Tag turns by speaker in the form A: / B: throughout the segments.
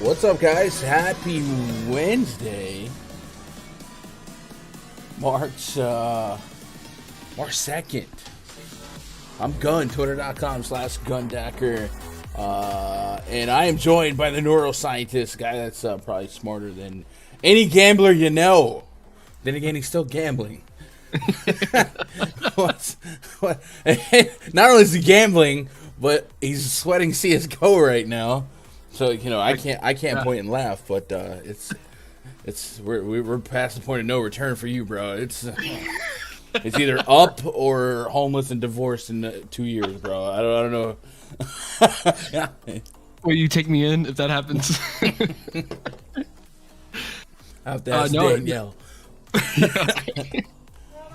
A: What's up, guys? Happy Wednesday, March 2nd. I'm Gun, twitter.com/Gundacker. And I am joined by the neuroscientist, guy that's probably smarter than any gambler you know. Then again, he's still gambling. Not only is he gambling, but he's sweating CSGO right now. So I can't point and laugh, but we're past the point of no return for you, bro. It's either up or homeless and divorced in 2 years, bro. I don't know. Yeah.
B: Will you take me in if that happens?
A: I have to ask Danielle.
B: Okay.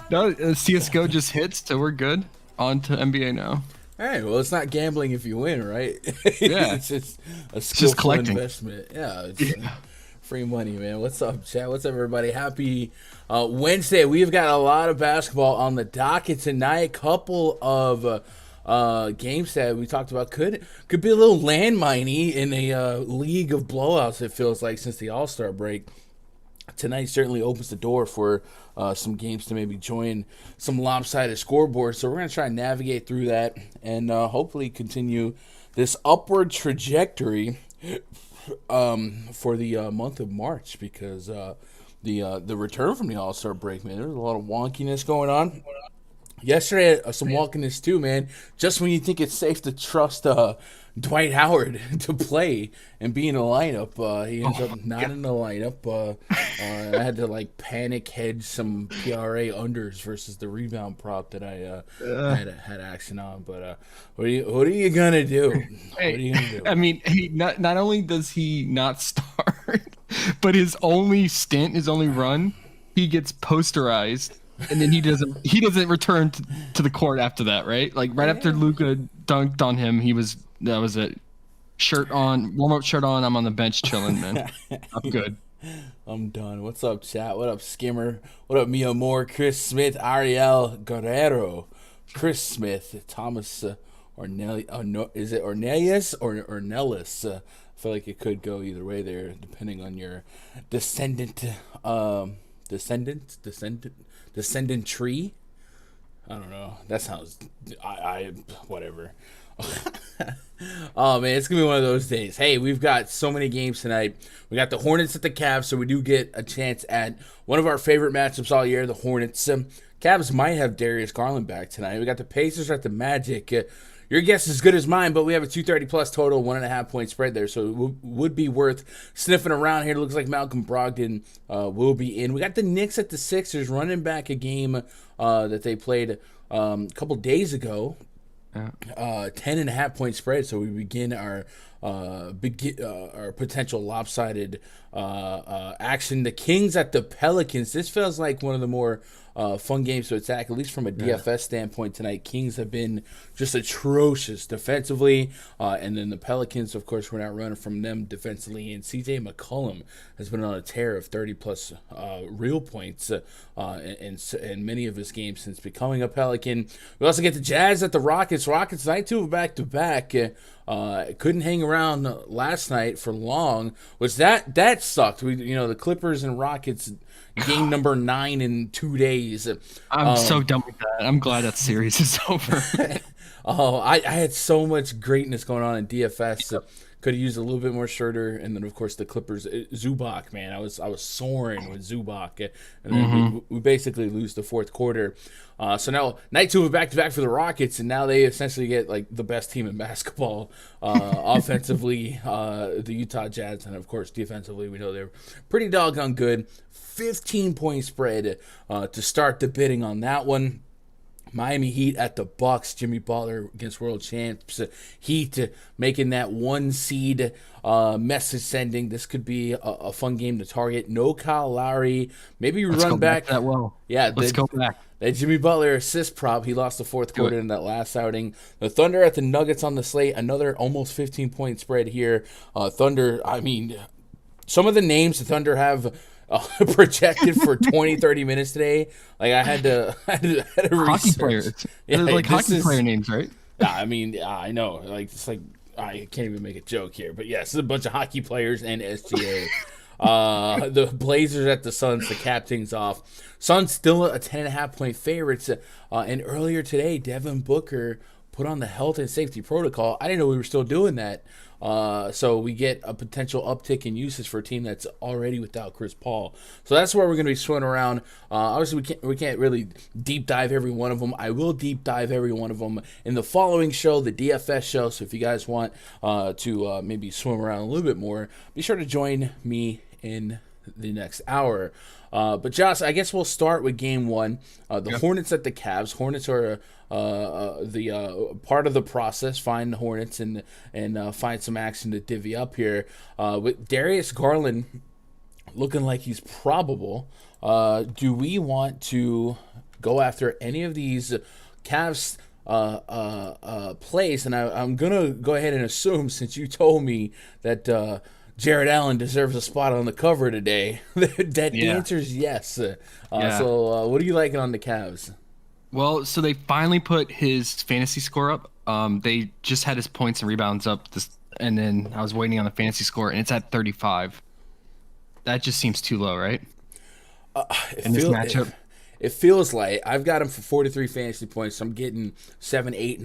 B: No, CSGO just hit, so we're good. On to NBA now.
A: All right, well, it's not gambling if you win, right?
B: Yeah.
A: It's just a skillful investment. Yeah, it's free money, man. What's up, chat? What's up, everybody? Happy Wednesday. We've got a lot of basketball on the docket tonight. Couple of games that we talked about could be a little landminey in a league of blowouts, it feels like, since the All-Star break. Tonight certainly opens the door for some games to maybe join some lopsided scoreboards. So we're going to try and navigate through that and hopefully continue this upward trajectory for the month of March, because the return from the All-Star break, man, there's a lot of wonkiness going on. Yesterday, some wonkiness too, man. Just when you think it's safe to trust Dwight Howard to play and be in the lineup, he ends up not in the lineup. I had to panic hedge some PRA unders versus the rebound prop that I had action on. But what are you gonna do? What are you gonna do?
B: I mean, not only does he not start, but his only run, he gets posterized. And then he doesn't return to the court after that, right? Right after Luka dunked on him, that was it. Shirt on, warm-up shirt on, I'm on the bench chilling, man. I'm good.
A: I'm done. What's up, chat? What up, Skimmer? What up, Mia Moore, Chris Smith, Ariel Guerrero, Chris Smith, Thomas is it Ornelius or Ornelis? I feel like it could go either way there, depending on your descendant tree. I don't know. That sounds whatever. Oh man, it's gonna be one of those days. Hey, we've got so many games tonight. We got the Hornets at the Cavs, so we do get a chance at one of our favorite matchups all year, the Hornets. Cavs might have Darius Garland back tonight. We got the Pacers at the Magic. Your guess is as good as mine, but we have a 230 plus total, 1.5 point spread there, so it would be worth sniffing around here. It looks like Malcolm Brogdon will be in. We got the Knicks at the Sixers running back a game that they played a couple days ago. 10.5 point spread, so we begin our potential lopsided action. The Kings at the Pelicans. This feels like one of the more fun games to attack, at least from a DFS standpoint tonight. Kings have been just atrocious defensively, and then the Pelicans, of course, we're not running from them defensively. And CJ McCollum has been on a tear of 30 plus real points in many of his games since becoming a Pelican. We also get the Jazz at the Rockets. Rockets night two back to back. Couldn't hang around last night for long, which that sucked. The Clippers and Rockets game number 9 in 2 days.
B: I'm so done with that. I'm glad that series is over.
A: I had so much greatness going on in DFS. Could have used a little bit more Schroeder, and then of course the Clippers, Zubac, man, I was soaring with Zubac, and then we basically lose the fourth quarter. So now night two of back-to-back for the Rockets, and now they essentially get the best team in basketball offensively, the Utah Jazz, and of course defensively we know they're pretty doggone good. 15-point spread to start the bidding on that one. Miami Heat at the Bucks. Jimmy Butler against world champs Heat, making that 1 seed message sending. This could be a fun game to target. No Kyle Lowry. Maybe run back
B: that well.
A: Yeah,
B: let's go back.
A: That Jimmy Butler assist prop, he lost the fourth quarter in that last outing. The Thunder at the Nuggets on the slate. Another almost 15-point spread here. Thunder, I mean, some of the names the Thunder have projected for 20, 30 minutes today. Like I had to
B: hockey players.
A: Yeah,
B: like hockey player names, right?
A: Yeah, I mean, I know. Like it's like I can't even make a joke here, but yes, it's a bunch of hockey players and SGA. The Blazers at the Suns to cap things off. Suns still a 10.5-point favorites. And earlier today, Devin Booker put on the health and safety protocol. I didn't know we were still doing that. So we get a potential uptick in usage for a team that's already without Chris Paul. So that's where we're going to be swimming around. Obviously, we can't really deep dive every one of them. I will deep dive every one of them in the following show, the DFS show. So if you guys want to maybe swim around a little bit more, be sure to join me in the next hour. But Josh, I guess we'll start with game one. The Hornets at the Cavs. Hornets are the part of the process. Find the Hornets and find some action to divvy up here. With Darius Garland looking like he's probable, do we want to go after any of these Cavs plays? And I'm gonna go ahead and assume, since you told me that Jared Allen deserves a spot on the cover today, that the answer is yes. So what are you liking on the Cavs?
B: Well, so they finally put his fantasy score up. They just had his points and rebounds up, and then I was waiting on the fantasy score, and it's at 35. That just seems too low, right? In this matchup.
A: It feels like I've got him for 43 fantasy points. So I'm getting 7, 8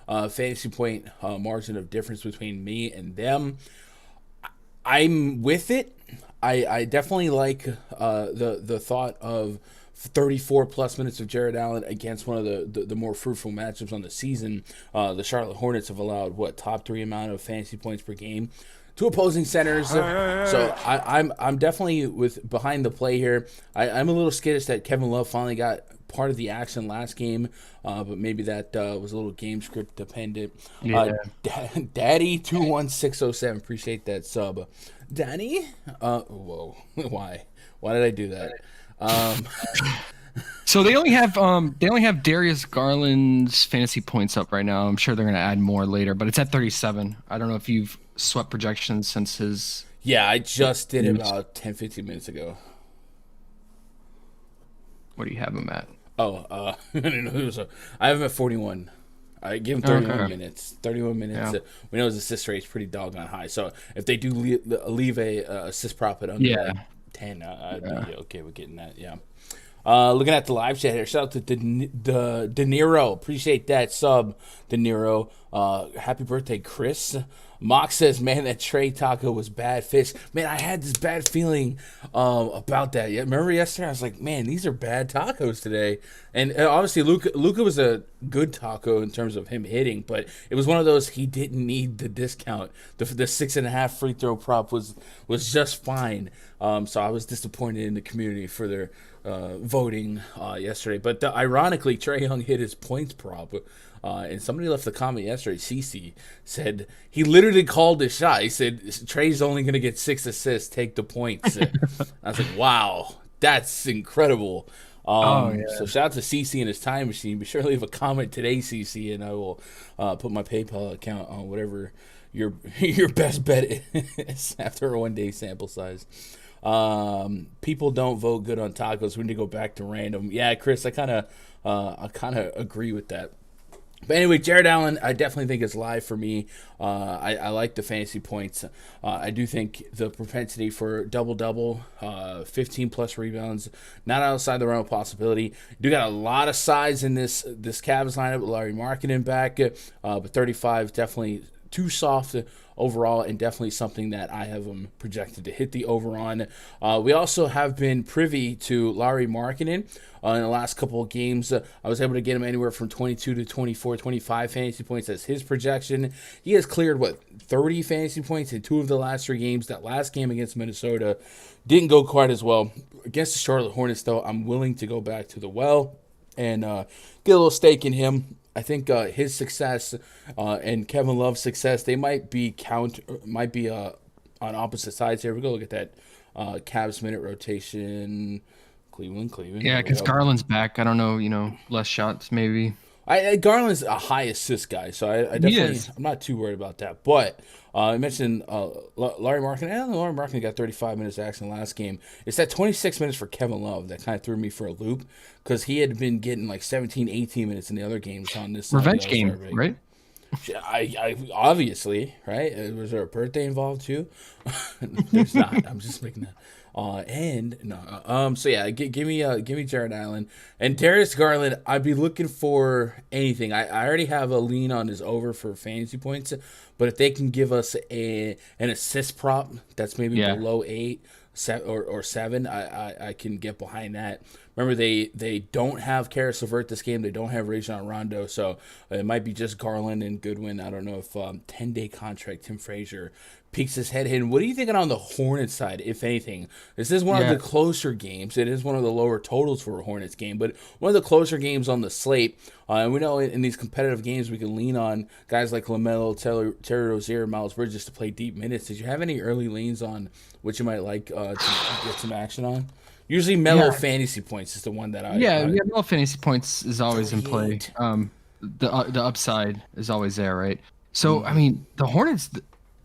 A: fantasy point margin of difference between me and them. I'm with it. I definitely like the thought of 34 plus minutes of Jared Allen against one of the more fruitful matchups on the season. The Charlotte Hornets have allowed top 3 amount of fantasy points per game to opposing centers. So I'm definitely behind the play here. I'm a little skittish that Kevin Love finally got part of the action last game, but maybe that was a little game script dependent. Daddy 21607, appreciate that sub. Danny, whoa, why did I do that?
B: So they only have Darius Garland's fantasy points up right now. I'm sure they're going to add more later, but it's at 37. I don't know if you've swept projections since his.
A: Yeah, I just did it about 10-15 minutes ago.
B: What do you have him at?
A: I didn't know I have him at 41. I give him 31 minutes. 31 minutes.
B: Yeah.
A: We know his assist rate is pretty doggone high. So if they do leave a assist profit under 10, I'd be okay with getting that. Yeah. Looking at the live chat here, shout out to De Niro. Appreciate that sub, De Niro. Happy birthday, Chris. Mock says, man, that Trey taco was bad fish. Man, I had this bad feeling about that. Yeah, remember yesterday? I was like, man, these are bad tacos today. And obviously, Luka was a good taco in terms of him hitting, but it was one of those he didn't need the discount. The 6.5 free throw prop was just fine. So I was disappointed in the community for their voting yesterday. But ironically, Trae Young hit his points prop. And somebody left a comment yesterday, CC, said he literally called his shot. He said, Trey's only going to get 6 assists, take the points. I was like, wow, that's incredible. So shout out to CC and his time machine. Be sure to leave a comment today, CC, and I will put my PayPal account on whatever your best bet is after a 1-day sample size. People don't vote good on tacos. We need to go back to random. Yeah, Chris, I kind of agree with that. But anyway, Jared Allen, I definitely think is live for me. I like the fantasy points. I do think the propensity for double-double, 15-plus rebounds, not outside the realm of possibility. Do got a lot of size in this Cavs lineup with Larry Markkinen back, but 35 definitely too soft overall, and definitely something that I have projected to hit the over on. We also have been privy to Larry Markkinen. In the last couple of games, I was able to get him anywhere from 22 to 24, 25 fantasy points as his projection. He has cleared, 30 fantasy points in 2 of the last 3 games. That last game against Minnesota didn't go quite as well. Against the Charlotte Hornets, though, I'm willing to go back to the well and get a little stake in him. I think his success and Kevin Love's success, they might be on opposite sides here. We're going to look at that Cavs minute rotation. Cleveland.
B: Yeah, because Garland's back. I don't know, less shots maybe.
A: Garland's a high assist guy, so I definitely I'm not too worried about that. But I mentioned Larry Markkinen. Larry Markkinen got 35 minutes of action last game. It's that 26 minutes for Kevin Love that kind of threw me for a loop because he had been getting 17, 18 minutes in the other games on this
B: revenge game, right?
A: I obviously, right? Was there a birthday involved too? There's not. I'm just making that. And no. So yeah, give me Jared Allen and Darius Garland. I'd be looking for anything. I already have a lean on his over for fantasy points, but if they can give us an assist prop that's maybe below 8. Or 7, I can get behind that. Remember, they don't have Karis LeVert this game. They don't have Rajon Rondo, so it might be just Garland and Goodwin. I don't know if 10-day contract Tim Frazier peeks his head in. What are you thinking on the Hornets side, if anything? This is one of the closer games. It is one of the lower totals for a Hornets game, but one of the closer games on the slate. And we know in these competitive games we can lean on guys like LaMelo, Terry Rozier, Miles Bridges to play deep minutes. Did you have any early leans on what you might like to get some action on? Usually Melo fantasy points is the one that I...
B: Melo fantasy points is always in play. The upside is always there, right? So, I mean, the Hornets,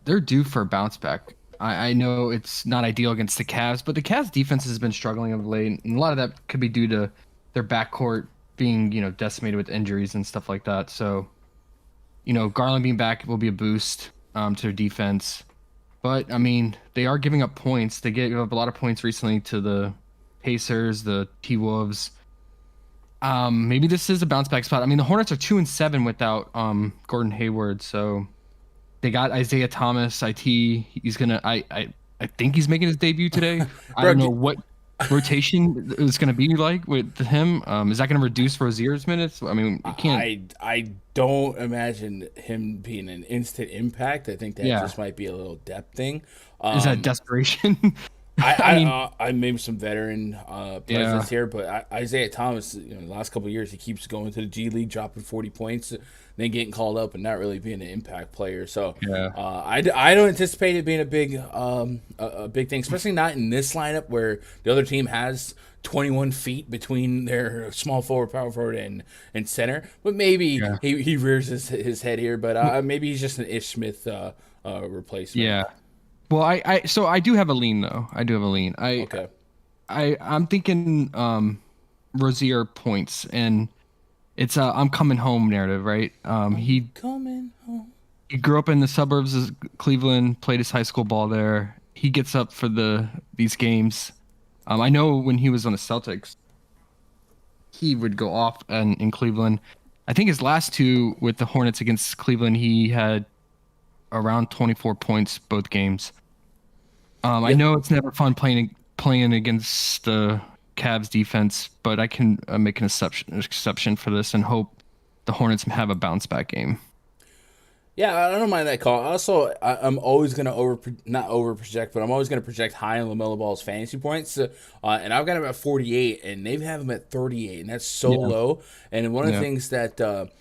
B: they're due for a bounce back. I know it's not ideal against the Cavs, but the Cavs defense has been struggling of late, and a lot of that could be due to their backcourt being, decimated with injuries and stuff like that. So, Garland being back will be a boost to their defense. But, I mean, they are giving up points. They gave up a lot of points recently to the Pacers, the T-Wolves. Maybe this is a bounce back spot. I mean, the Hornets are 2-7 without Gordon Hayward, so they got Isaiah Thomas. He's gonna. I think he's making his debut today. I don't know what rotation is going to be like with him. Is that going to reduce Rozier's minutes? I mean, it can't.
A: I don't imagine him being an instant impact. I think that just might be a little depth thing.
B: Is that desperation?
A: I maybe some veteran presence here, but Isaiah Thomas, the last couple of years, he keeps going to the G League, dropping 40 points, then getting called up and not really being an impact player. So I don't anticipate it being a big thing, especially not in this lineup where the other team has 21 feet between their small forward, power forward, and center. But maybe he rears his head here, but maybe he's just an Ish Smith replacement.
B: Yeah. Well, I do have a lean though. I do have a lean. I'm thinking Rozier points, and it's I'm coming home narrative, right? He
A: coming home.
B: He grew up in the suburbs of Cleveland, played his high school ball there. He gets up for these games. I know when he was on the Celtics, he would go off in Cleveland. I think his last two with the Hornets against Cleveland, he had around 24 points both games. I know it's never fun playing against the Cavs defense, but I can make an exception for this and hope the Hornets have a bounce back game.
A: Yeah, I don't mind that call. Also, I'm always going to not over project, but I'm always going to project high on LaMelo Ball's fantasy points. And I've got him at 48, and they have him at 38, and that's so low. And one of the things that the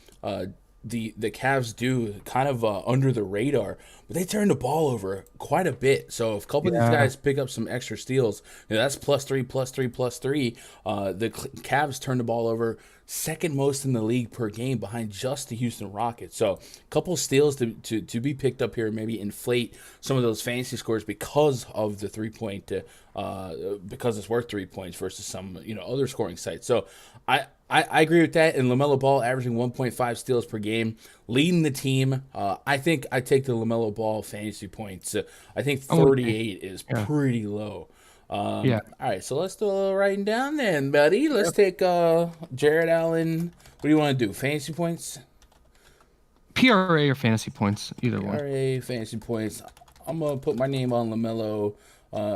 A: Cavs do kind of under the radar, but they turn the ball over quite a bit. So if a couple of these guys pick up some extra steals, that's +3, +3, +3. The Cavs turn the ball over second most in the league per game behind just the Houston Rockets. So a couple steals to be picked up here, maybe inflate some of those fantasy scores because of the 3-point, because it's worth 3 points versus some other scoring sites. So I agree with that. And LaMelo Ball averaging 1.5 steals per game, leading the team. I think I take the LaMelo Ball fantasy points. I think 38 is pretty low. All right, so let's do a little writing down then, buddy. Let's take Jared Allen. What do you want to do? Fantasy points?
B: PRA or fantasy points, either one.
A: PRA, fantasy points. I'm going to put my name on LaMelo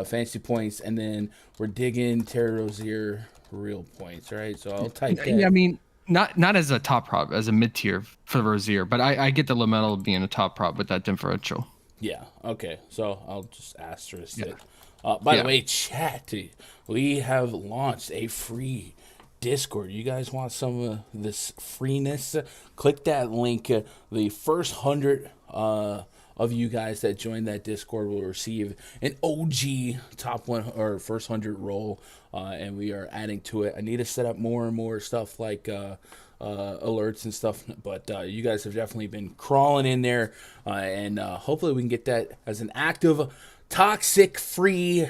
A: fantasy points, and then we're digging Terry Rozier real points, right? So I'll type that.
B: Yeah, I mean, not as a top prop, as a mid-tier for Rozier, but I get the LaMelo being a top prop with that differential.
A: Yeah, okay. So I'll just asterisk it. By the way, chat, we have launched a free Discord. You guys want some of this freeness? Click that link. The first 100 of you guys that join that Discord will receive an OG top one or first 100 roll, and we are adding to it. I need to set up more and more stuff like alerts and stuff, but you guys have definitely been crawling in there, and hopefully we can get that as an active toxic free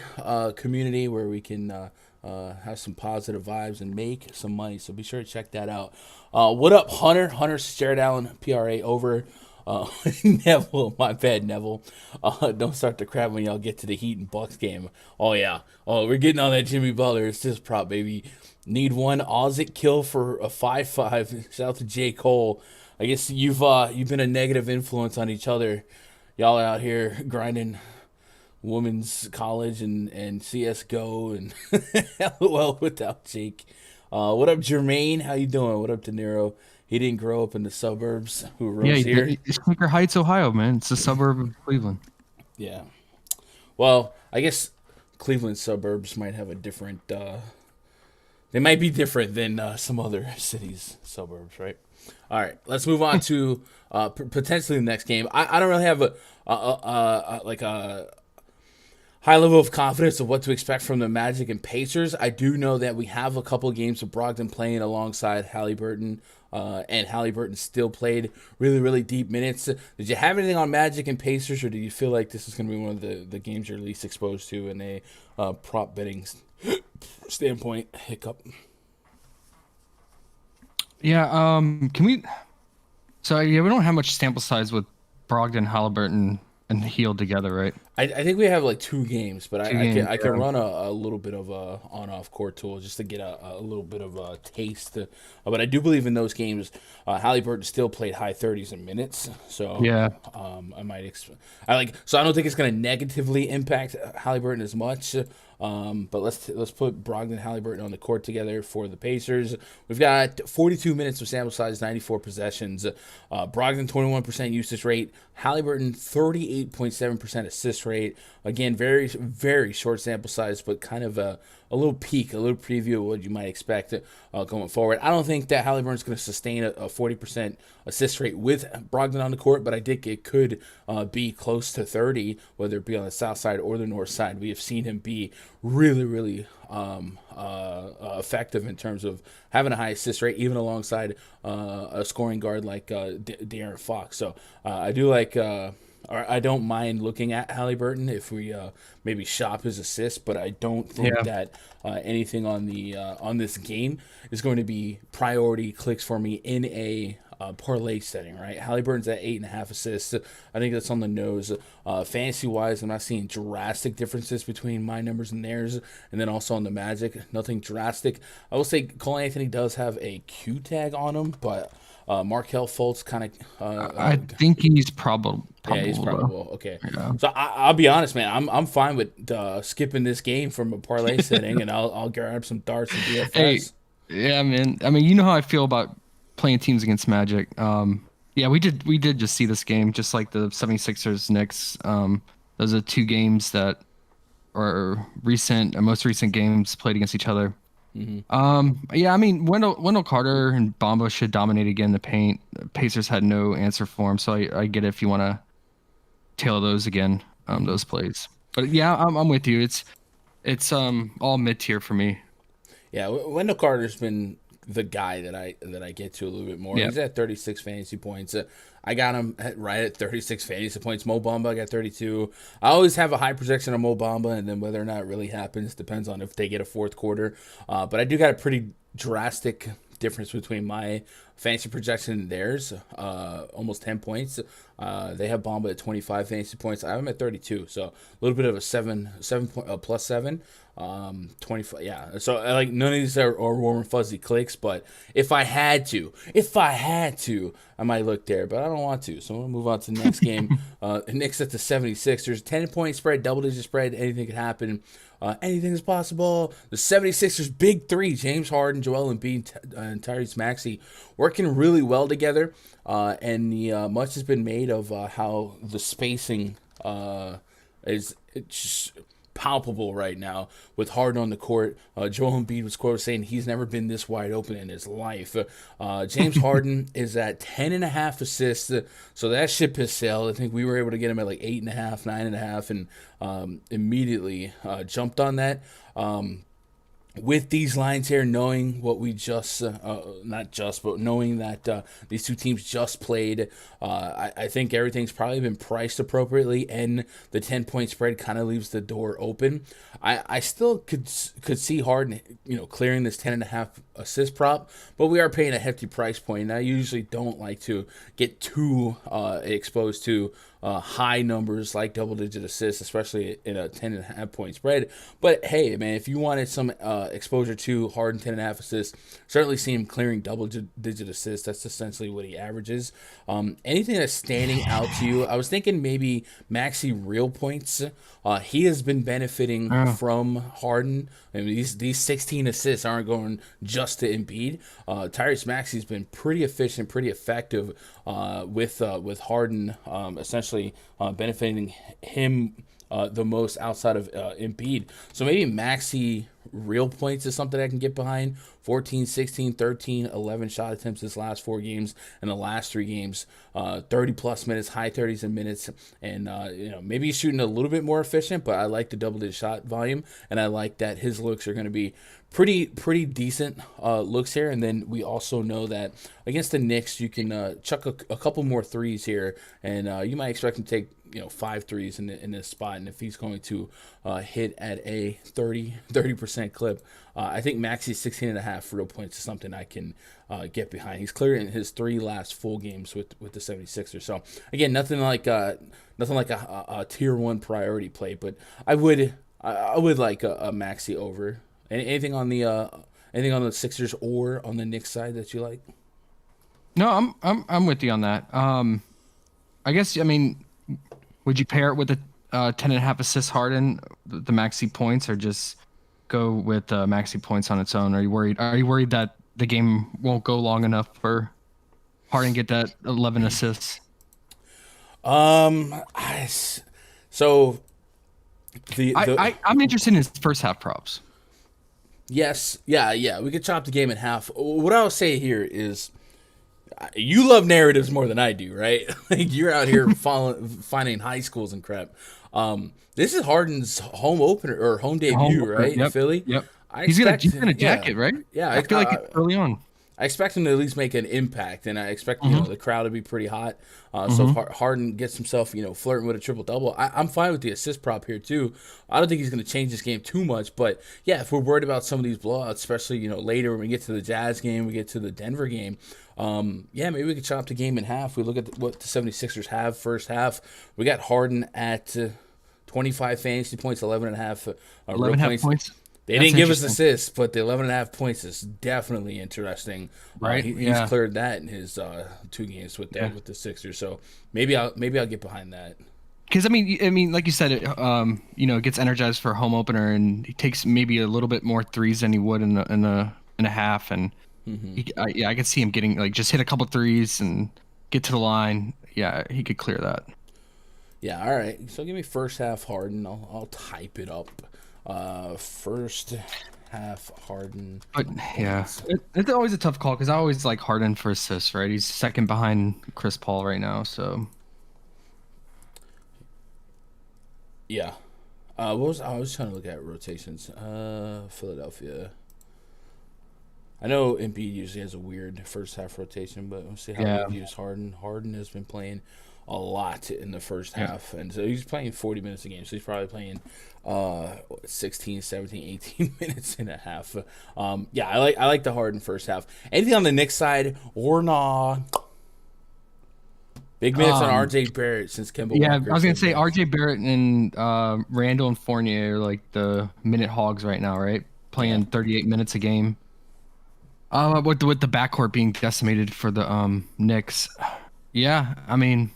A: community where we can have some positive vibes and make some money. So be sure to check that out. What up, Hunter? Hunter's Jared Allen PRA over. Neville, my bad, Neville. Don't start to crap when y'all get to the Heat and Bucks game. Oh yeah. Oh, we're getting on that Jimmy Butler assist prop, baby. Need one Ozzy kill for a 5-5. Shout out to J. Cole. I guess you've been a negative influence on each other. Y'all out here grinding women's college and CS:GO and LOL without Jake. What up, Jermaine? How you doing? What up, De Niro? He didn't grow up in the suburbs. Who rose here?
B: It's Quaker Heights, Ohio, man. It's a suburb of Cleveland.
A: Yeah. Well, I guess Cleveland suburbs might have a different. They might be different than some other cities' suburbs, right? All right, let's move on to potentially the next game. I don't really have a high level of confidence of what to expect from the Magic and Pacers. I do know that we have a couple of games of Brogdon playing alongside Halliburton, and Halliburton still played really, really deep minutes. Did you have anything on Magic and Pacers, or do you feel like this is going to be one of the games you're least exposed to in a prop betting standpoint? Hiccup.
B: Yeah, can we... So, yeah, we don't have much sample size with Brogdon, Halliburton, and Heal together, right?
A: I think we have like 2 games, but I can run a little bit of a on-off court tool just to get a little bit of a taste. But I do believe in those games, Halliburton still played high 30s in minutes. So
B: yeah,
A: I might so I don't think it's going to negatively impact Halliburton as much. But let's put Brogdon and Halliburton on the court together for the Pacers. We've got 42 minutes of sample size, 94 possessions. Brogdon 21% usage rate, Halliburton 38.7% assist rate. Again, very, very short sample size, but kind of a little peek, a little preview of what you might expect going forward. I don't think that Halliburton's going to sustain a 40% assist rate with Brogdon on the court, but I think it could be close to 30, whether it be on the south side or the north side. We have seen him be really, really effective in terms of having a high assist rate, even alongside a scoring guard like De'Aaron Fox. So I do like... I don't mind looking at Halliburton if we maybe shop his assists, but I don't think that anything on this game is going to be priority clicks for me in a parlay setting, right? Halliburton's at 8.5 assists. I think that's on the nose. Fantasy-wise, I'm not seeing drastic differences between my numbers and theirs, and then also on the Magic, nothing drastic. I will say Cole Anthony does have a Q tag on him, but... Markelle Fultz kind of.
B: I think he's probable.
A: Yeah, he's probable. Okay,
B: yeah.
A: So I'll be honest, man. I'm fine with skipping this game from a parlay setting, and I'll grab some darts and DFS.
B: Hey, yeah, man. I mean, you know how I feel about playing teams against Magic. Yeah, we did just see this game, just like the 76ers Knicks. Those are 2 games that are most recent games played against each other.
A: Mm-hmm.
B: Yeah, I mean, Wendell Carter and Bamba should dominate again in the paint. Pacers had no answer for him, so I get it if you want to tailor those again, those plays. But yeah, I'm with you. It's all mid tier for me.
A: Yeah, Wendell Carter's been the guy that I get to a little bit more.
B: Yeah.
A: He's at 36 fantasy points. I got him right at 36 fantasy points. Mo Bamba, I got 32. I always have a high projection of Mo Bamba, and then whether or not it really happens depends on if they get a fourth quarter. But I do got a pretty drastic difference between my fantasy projection and theirs, almost 10 points. They have Bamba at 25 fantasy points. I have him at 32, so a little bit of a 7 plus 7. 25, yeah. So like none of these are warm and fuzzy clicks, but if I had to, I might look there, but I don't want to. So I'm gonna move on to the next game. Knicks at the 76ers, 10-point spread, double-digit spread. Anything could happen. Anything is possible. The 76ers big 3: James Harden, Joel Embiid, and Tyrese Maxey working really well together. And the much has been made of how the spacing is just palpable right now with Harden on the court. Joel Embiid was quoted saying he's never been this wide open in his life. James Harden is at 10.5 assists, so that ship has sailed. I think we were able to get him at like 8.5, 9.5, and immediately jumped on that. with these lines here, knowing what we just, not just, but knowing that these two teams just played, I think everything's probably been priced appropriately, and the 10-point spread kind of leaves the door open. I still could see Harden, clearing this 10.5 assist prop, but we are paying a hefty price point, and I usually don't like to get too exposed to high numbers like double-digit assists, especially in a 10.5-point spread. But hey, man, if you wanted some exposure to Harden 10.5 assists, certainly see him clearing double-digit assists. That's essentially what he averages. Anything that's standing out to you? I was thinking maybe Maxey real points. He has been benefiting from Harden. I mean, these 16 assists aren't going just to Embiid. Tyrese Maxey's been pretty efficient, pretty effective with Harden, essentially benefiting him the most outside of Embiid. So maybe Maxey real points is something I can get behind. 14, 16, 13, 11 shot attempts his last 4 games, and the last 3 games, 30-plus minutes, high 30s in minutes, and maybe he's shooting a little bit more efficient, but I like the double-digit shot volume, and I like that his looks are going to be pretty decent looks here. And then we also know that against the Knicks, you can chuck a couple more threes here, and you might expect him to take 5 threes in this spot. And if he's going to hit at a 30% clip, I think Maxey's 16.5 real points is something I can get behind. He's clearing his 3 last full games with the 76ers. So again, nothing like a tier 1 priority play, but I would like a Maxey over. Anything on the Sixers or on the Knicks side that you like?
B: No, I'm with you on that. I guess, would you pair it with the 10.5 assists Harden, the Maxey points, or just go with Maxey points on its own? Are you worried that the game won't go long enough for Harden to get that 11 assists?
A: I'm
B: interested in his first half props.
A: Yes, yeah. We could chop the game in half. What I'll say here is, you love narratives more than I do, right? Like, you're out here finding high schools and crap. This is Harden's home opener or home debut, right?
B: Yep,
A: in Philly.
B: Yep. He's gonna jacket, right?
A: Yeah,
B: I feel like it's early on.
A: I expect him to at least make an impact, and I expect the crowd to be pretty hot. So if Harden gets himself flirting with a triple double, I'm fine with the assist prop here too. I don't think he's going to change this game too much, but yeah, if we're worried about some of these blowouts, especially later when we get to the Jazz game, we get to the Denver game. Maybe we could chop the game in half. We look at what the 76ers have first half. We got Harden at 25 fantasy points, 11.5 real points. They didn't give us assists, but the 11.5 points is definitely interesting.
B: Right?
A: He's cleared that in his 2 games with the Sixers. So maybe I'll get behind that.
B: Because I mean, like you said, it gets energized for a home opener, and he takes maybe a little bit more threes than he would in a half, and I could see him getting just hit a couple threes and get to the line. Yeah, he could clear that.
A: Yeah, all right. So give me first half Harden. I'll type it up. First half Harden.
B: But yeah, it's always a tough call because I always like Harden for assists, right? He's second behind Chris Paul right now, so.
A: Yeah. I was trying to look at rotations. Philadelphia. I know Embiid usually has a weird first half rotation, but we'll see how we use Harden. Harden has been playing a lot in the first half, and so he's playing 40 minutes a game, so he's probably playing 16, 17, 18 minutes and a half. I like the Harden first half. Anything on the Knicks side or nah? Big minutes on RJ Barrett since Kemba Walker.
B: I was gonna say RJ Barrett and Randall and Fournier are like the minute hogs right now, right? Playing 38 minutes a game. With the backcourt being decimated for the Knicks. Yeah, I mean,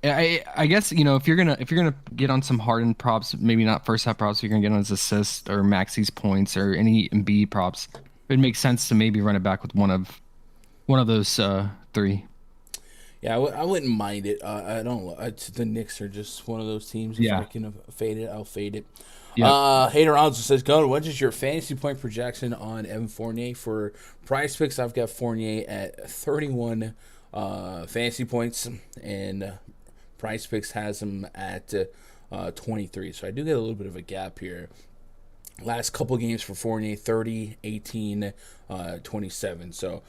B: I guess if you're gonna get on some Harden props, maybe not first half props, you're gonna get on his assist or Maxey's points or any Embiid props. It makes sense to maybe run it back with one of those 3.
A: Yeah, I wouldn't mind it. I don't. The Knicks are just one of those teams. If I can fade it, I'll fade it. Yep. Hater also says, "Gun, what is your fantasy point projection on Evan Fournier for PrizePicks?" I've got Fournier at 31 fantasy points, and PrizePicks has him at 23. So I do get a little bit of a gap here. Last couple games for Fournier, 30, 18, 27. So a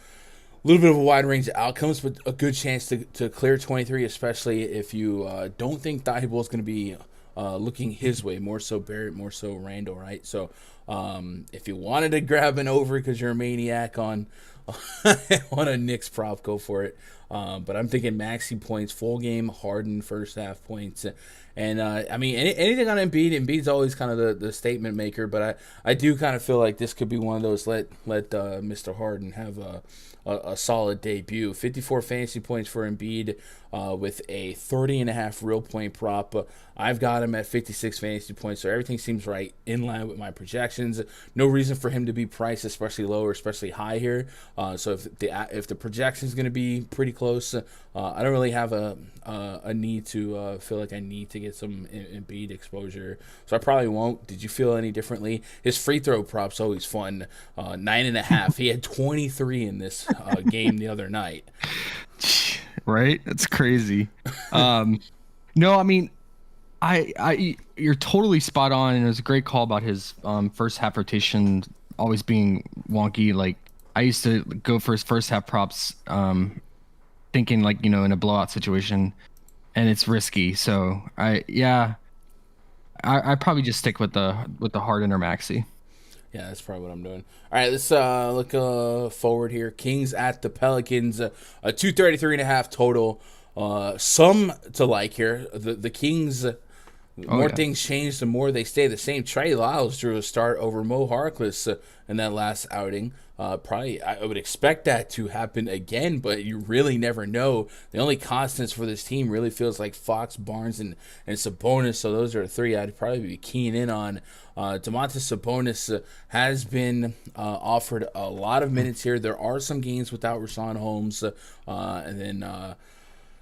A: little bit of a wide range of outcomes, but a good chance to clear 23, especially if you don't think Thibault is going to be looking his way. More so Barrett, more so Randall, right? So if you wanted to grab an over because you're a maniac on on a Knicks prop, go for it. But I'm thinking maxi points, full game, Harden first half points. And I mean, anything on Embiid. Embiid's always kind of the statement maker, but I do kind of feel like this could be one of those let Mr. Harden have a solid debut. 54 fantasy points for Embiid with a 30.5 real point prop. I've got him at 56 fantasy points, so everything seems right in line with my projections. No reason for him to be priced especially low or especially high here. So if the projection is going to be pretty close, I don't really have a need to feel like I need to get some Embiid exposure. So I probably won't. Did you feel any differently? His free throw prop's always fun. 9.5. He had 23 in this game the other night.
B: Right? That's crazy. No, I mean, you're totally spot on, and it was a great call about his first half rotation always being wonky. Like, I used to go for his first half props, thinking like, in a blowout situation, and it's risky. So I probably just stick with the Harden or Maxey.
A: Yeah, that's probably what I'm doing. All right, let's look forward here. Kings at the Pelicans, a 233.5 total. Some to like here. The Kings, more things change, the more they stay the same. Trey Lyles drew a start over Mo Harkless in that last outing. Probably, I would expect that to happen again, but you really never know. The only constants for this team really feels like Fox, Barnes, and Sabonis. So those are three I'd probably be keying in on. Domantas Sabonis has been offered a lot of minutes here. There are some games without Rashawn Holmes, and then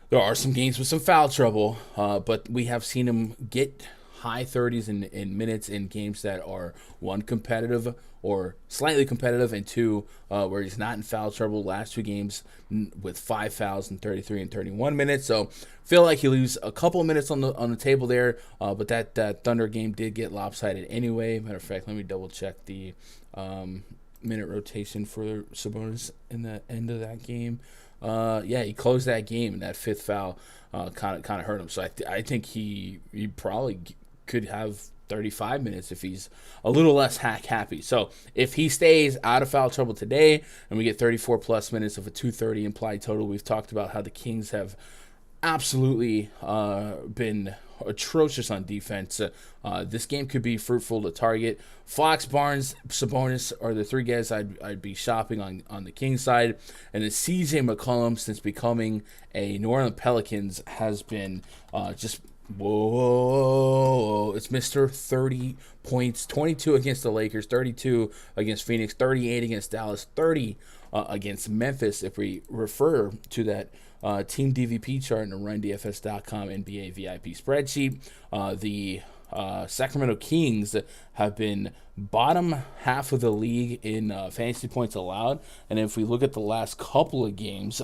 A: there are some games with some foul trouble, but we have seen him get high 30s in minutes in games that are, one, competitive or slightly competitive, and two, where he's not in foul trouble. Last two games with 5 fouls in 33 and 31 minutes. So feel like he leaves a couple of minutes on the table there, but that Thunder game did get lopsided anyway. Matter of fact, let me double check the minute rotation for Sabonis in the end of that game. He closed that game, and that fifth foul kind of hurt him. So I think he probably could have 35 minutes if he's a little less hacky. So if he stays out of foul trouble today and we get 34 plus minutes of a 230 implied total, we've talked about how the Kings have absolutely been atrocious on defense. This game could be fruitful to target. Fox, Barnes, Sabonis are the three guys I'd be shopping on the Kings side. And then CJ McCollum, since becoming a New Orleans Pelicans, has been just whoa. It's Mr. 30 points, 22 against the Lakers, 32 against Phoenix, 38 against Dallas, 30 against Memphis. If we refer to that team DVP chart in the RunDFS.com NBA VIP spreadsheet, the Sacramento Kings have been bottom half of the league in fantasy points allowed. And if we look at the last couple of games,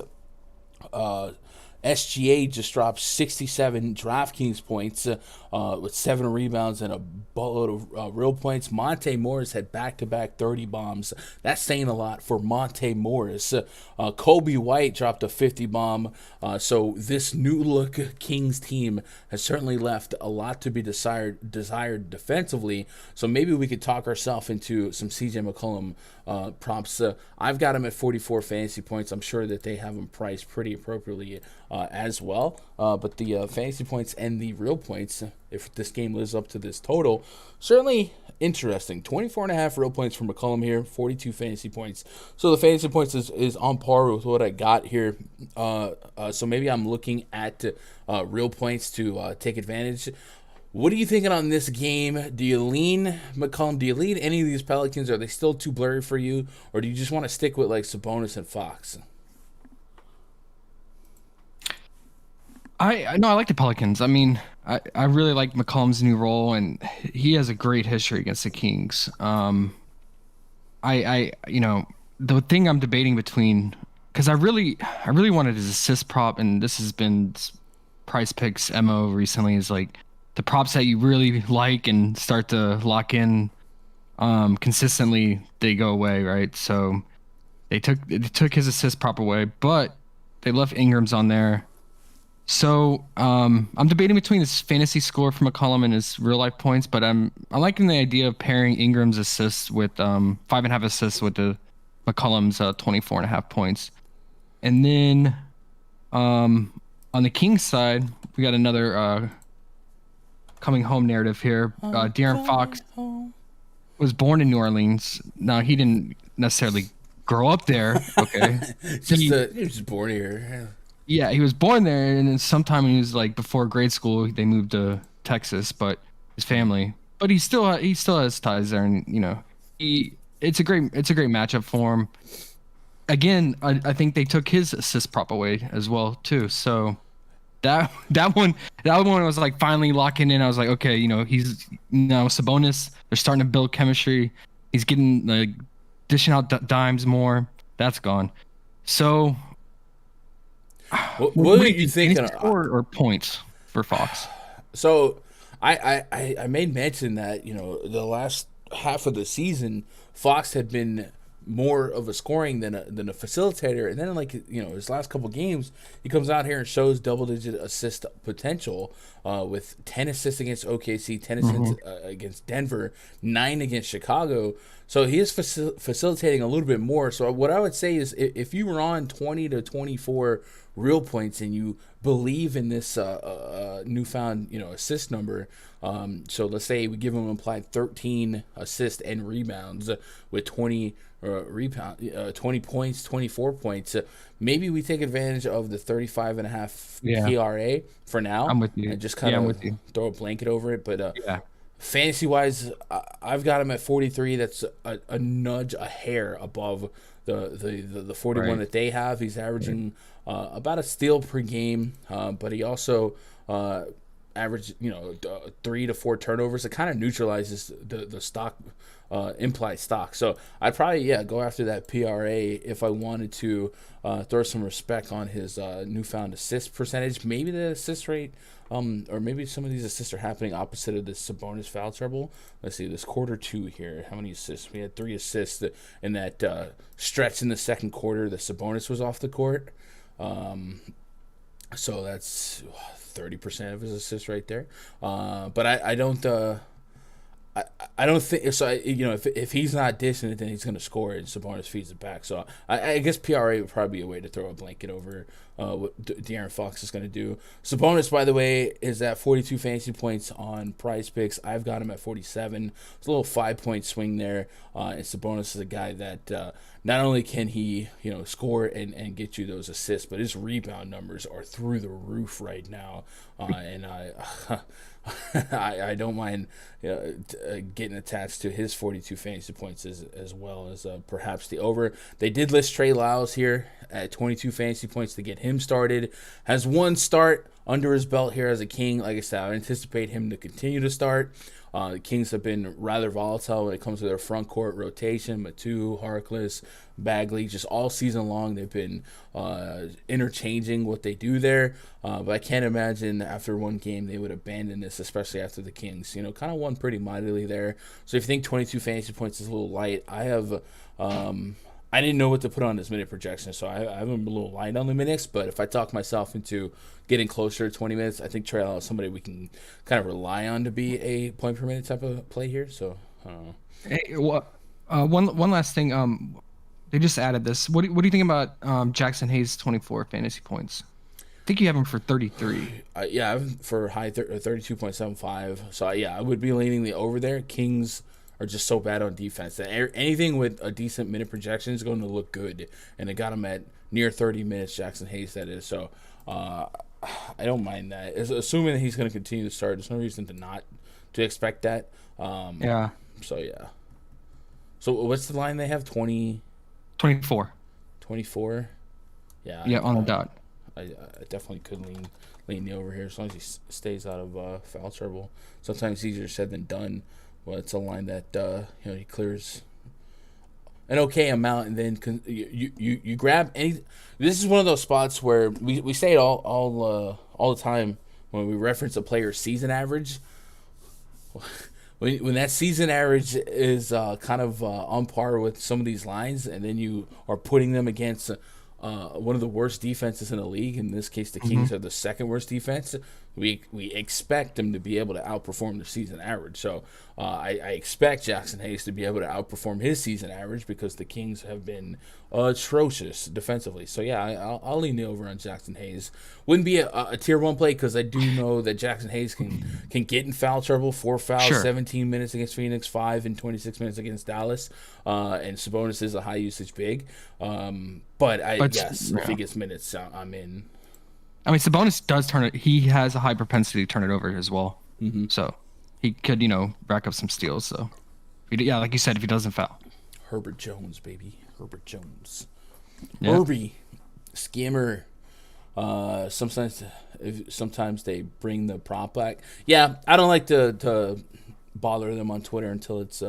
A: SGA just dropped 67 DraftKings points with 7 rebounds and a boatload of real points. Monte Morris had back-to-back 30 bombs. That's saying a lot for Monte Morris. Kobe White dropped a 50 bomb. So this new-look Kings team has certainly left a lot to be desired defensively. So maybe we could talk ourselves into some CJ McCollum props. I've got him at 44 fantasy points. I'm sure that they have him priced pretty appropriately as well. But the fantasy points and the real points, if this game lives up to this total, certainly interesting. 24.5 real points for McCollum here, 42 fantasy points. So the fantasy points is on par with what I got here. So maybe I'm looking at real points to take advantage. What are you thinking on this game? Do you lean McCollum? Do you lean any of these Pelicans? Are they still too blurry for you? Or do you just want to stick with like Sabonis and Fox?
B: I like the Pelicans. I mean, I really like McCollum's new role, and he has a great history against the Kings. The thing I'm debating between, because I really wanted his assist prop, and this has been PrizePicks MO recently, is like the props that you really like and start to lock in consistently they go away, right? So they took his assist prop away, but they left Ingram's on there. So I'm debating between his fantasy score for McCollum and his real life points, but I'm liking the idea of pairing Ingram's assists with 5.5 assists with the McCollum's 24.5 points. And then on the Kings side, we got another coming home narrative here. De'Aaron Fox was born in New Orleans. Now, he didn't necessarily grow up there. Okay.
A: He was born here.
B: Yeah, he was born there, and then sometime when he was like before grade school, they moved to Texas, but his family. But he still has ties there, and it's a great matchup for him. Again, I think they took his assist prop away as well too. So that one was like finally locking in. I was like, okay, he's Sabonis. They're starting to build chemistry. He's getting like dishing out dimes more. That's gone. So.
A: What are you thinking?
B: Or points for Fox?
A: So I made mention that the last half of the season, Fox had been more of a scoring than a facilitator, and then his last couple games, he comes out here and shows double-digit assist potential with 10 assists against OKC, 10 assists against Denver, 9 against Chicago. So he is facilitating a little bit more. So what I would say is if you were on 20 to 24 real points and you believe in this newfound assist number, so let's say we give him implied 13 assists and rebounds with 20 20 points, 24 points, maybe we take advantage of the 35.5 PRA for now.
B: I'm with you.
A: And just kind of throw a blanket over it. But fantasy wise, I've got him at 43. That's a nudge, a hair above the 41 that they have. He's averaging about a steal per game, but he also averaged 3 to 4 turnovers. It kind of neutralizes the stock, implied stock. So I'd probably go after that PRA if I wanted to throw some respect on his newfound assist percentage. Maybe the assist rate, or maybe some of these assists are happening opposite of this Sabonis foul trouble. Let's see, this quarter 2 here. How many assists? We had 3 assists in that stretch in the second quarter. The Sabonis was off the court. So that's 30% of his assists right there. But I don't think so. If he's not dishing it, then he's going to score it, and Sabonis feeds it back. So I guess PRA would probably be a way to throw a blanket over what De'Aaron Fox is going to do. Sabonis, by the way, is at 42 fantasy points on PrizePicks. I've got him at 47. It's a little 5-point swing there. And Sabonis is a guy that not only can he score and get you those assists, but his rebound numbers are through the roof right now. And I don't mind getting attached to his 42 fantasy points as well as perhaps the over. They did list Trey Lyles here at 22 fantasy points to get him started. Has 1 start under his belt here as a King. Like I said, I anticipate him to continue to start. The Kings have been rather volatile when it comes to their front court rotation. Matu, Harkless, Bagley, just all season long they've been interchanging what they do there. But I can't imagine after one game they would abandon this, especially after the Kings, kind of won pretty mightily there. So if you think 22 fantasy points is a little light, I have I didn't know what to put on this minute projection, so I have a little light on the minutes. But if I talk myself into getting closer to 20 minutes, I think Trey Lyles is somebody we can kind of rely on to be a point per minute type of play here. So I don't know.
B: Hey, one last thing. They just added this. What do you think about Jackson Hayes' 24 fantasy points? I think you have him for 33.
A: I have him for high 32.75. So I would be leaning the over there. Kings are just so bad on defense that anything with a decent minute projection is going to look good, and they got him at near 30 minutes. Jackson Hayes, that is. So I don't mind that. Assuming that he's going to continue to start, there's no reason to expect that. So yeah. So what's the line they have?
B: 24.
A: 24. Yeah.
B: Yeah, on the dot.
A: I definitely could lean the over here as long as he stays out of foul trouble. Sometimes easier said than done. Well, it's a line that he clears an okay amount, and then you grab any. This is one of those spots where we say it all the time when we reference a player's season average. when that season average is kind of on par with some of these lines, and then you are putting them against one of the worst defenses in the league. In this case, the Kings are the second worst defense. We expect them to be able to outperform their season average. So I expect Jackson Hayes to be able to outperform his season average because the Kings have been atrocious defensively. So yeah, I'll lean the over on Jackson Hayes. Wouldn't be a tier 1 play because I do know that Jackson Hayes can get in foul trouble. 4 fouls,
B: Sure.
A: 17 minutes against Phoenix, 5 in 26 minutes against Dallas. And Sabonis is a high usage big. But if he gets minutes, I'm in.
B: I mean, Sabonis does turn it. He has a high propensity to turn it over as well. Mm-hmm. So he could, rack up some steals. So, yeah, like you said, if he doesn't foul.
A: Herbert Jones, baby. Herbert Jones.
B: Yeah.
A: Herbie. Scammer. Sometimes they bring the prop back. Yeah, I don't like to bother them on Twitter until it's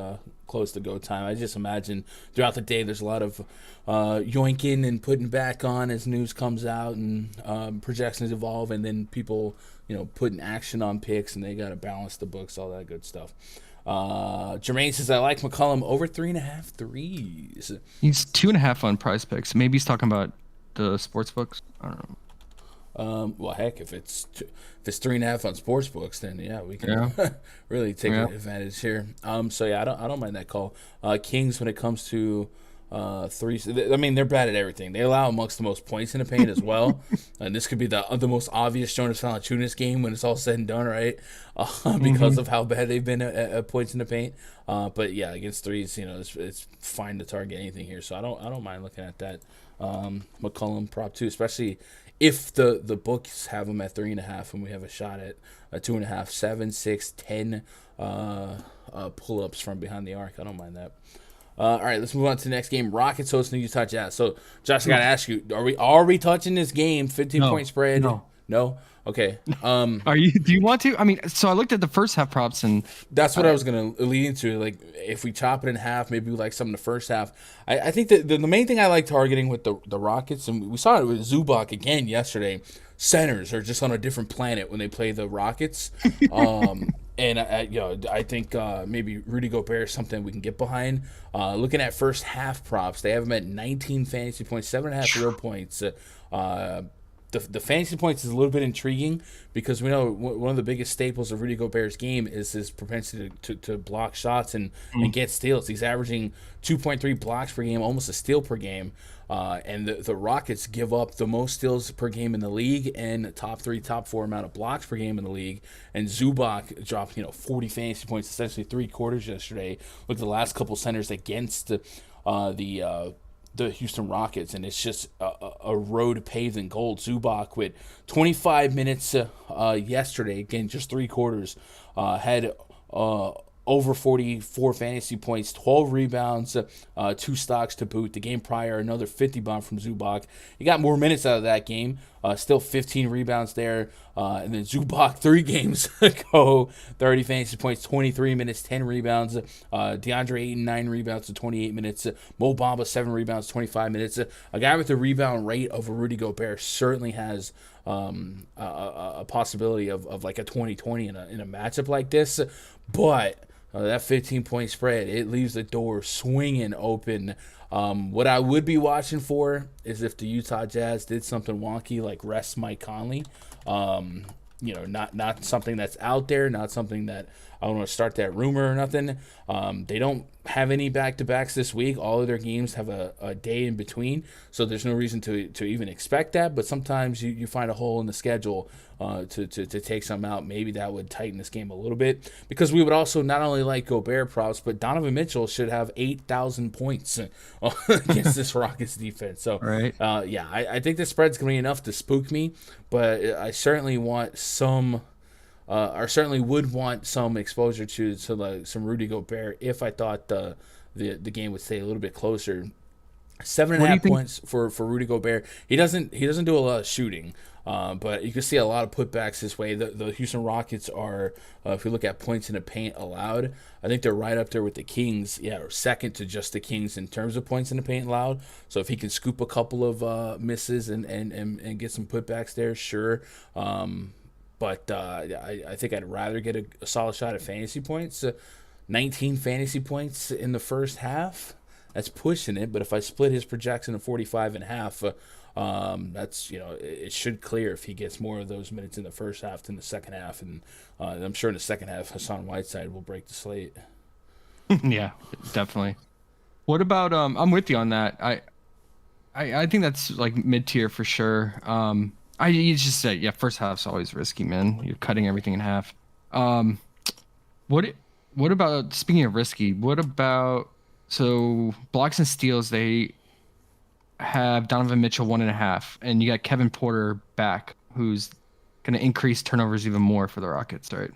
A: close to go time. I just imagine throughout the day there's a lot of yoinking and putting back on as news comes out and projections evolve, and then people putting action on picks, and they got to balance the books, all that good stuff. Jermaine says I like McCollum over 3.5 threes.
B: He's 2.5 on PrizePicks. Maybe he's talking about the sports books. I don't know.
A: Well, heck, if it's 3.5 on sports books, then yeah, we can really take advantage here. So yeah, I don't mind that call. Kings, when it comes to threes, I mean, they're bad at everything. They allow amongst the most points in the paint as well, and this could be the most obvious Jonas Valanciunas game when it's all said and done, right? Because of how bad they've been at points in the paint. But yeah, against threes, it's fine to target anything here. So I don't mind looking at that. McCollum prop 2, especially if the books have them at 3.5 and we have a shot at a 2.5, 7, 6, 10 pull-ups from behind the arc. I don't mind that. All right, let's move on to the next game. Rockets hosting Utah Jazz. So, Josh, I got to ask you, are we touching this game? 15-point spread? No? Okay.
B: Do you want to? I mean, so I looked at the first half props, and
A: that's what I was going to lead into. Like, if we chop it in half, maybe we like some in the first half. I think that the main thing I like targeting with the Rockets, and we saw it with Zubac again yesterday, centers are just on a different planet when they play the Rockets. And I think maybe Rudy Gobert is something we can get behind. Looking at first half props, they have him at 19 fantasy points, 7.5 real points. The fantasy points is a little bit intriguing because we know one of the biggest staples of Rudy Gobert's game is his propensity to block shots and get steals. He's averaging 2.3 blocks per game, almost a steal per game. And the Rockets give up the most steals per game in the league and top 3, top 4 amount of blocks per game in the league. And Zubac dropped 40 fantasy points, essentially 3 quarters yesterday. Look at the last couple centers against the Houston Rockets, and it's just a road paved in gold. Zubac with 25 minutes yesterday, again, just 3 quarters, had over 44 fantasy points, 12 rebounds, 2 stocks to boot. The game prior, another 50 bomb from Zubac. He got more minutes out of that game, still 15 rebounds there. And then Zubac 3 games ago, 30 fantasy points, 23 minutes, 10 rebounds. DeAndre Ayton, 9 rebounds to 28 minutes. Mo Bamba, 7 rebounds, 25 minutes. A guy with a rebound rate over Rudy Gobert certainly has a possibility of like a 20-20 in a matchup like this. But that 15-point spread, it leaves the door swinging open. What I would be watching for is if the Utah Jazz did something wonky like rest Mike Conley. Not something that's out there, not something that I don't want to start that rumor or nothing. They don't have any back-to-backs this week. All of their games have a day in between, so there's no reason to even expect that. But sometimes you find a hole in the schedule to take some out. Maybe that would tighten this game a little bit, because we would also not only like Gobert props, but Donovan Mitchell should have 8,000 points against this Rockets defense. So,
B: right.
A: I think the spread's going to be enough to spook me, but I certainly want some – I certainly would want some exposure to like some Rudy Gobert if I thought the game would stay a little bit closer. 7.5 points for Rudy Gobert. He doesn't do a lot of shooting, but you can see a lot of putbacks this way. The Houston Rockets are, if you look at points in the paint allowed, I think they're right up there with the Kings. Yeah, or second to just the Kings in terms of points in the paint allowed. So if he can scoop a couple of misses and get some putbacks there, sure. But I think I'd rather get a solid shot at fantasy points. 19 fantasy points in the first half. That's pushing it, but if I split his projection to 45 and a half, that's, it should clear if he gets more of those minutes in the first half than the second half, and I'm sure in the second half Hassan Whiteside will break the slate.
B: Yeah, definitely. What about I'm with you on that. I think that's like mid tier for sure. You just said, yeah, first half's always risky, man. You're cutting everything in half. What about, speaking of risky, what about, so blocks and steals, they have Donovan Mitchell 1.5, and you got Kevin Porter back, who's going to increase turnovers even more for the Rockets, right?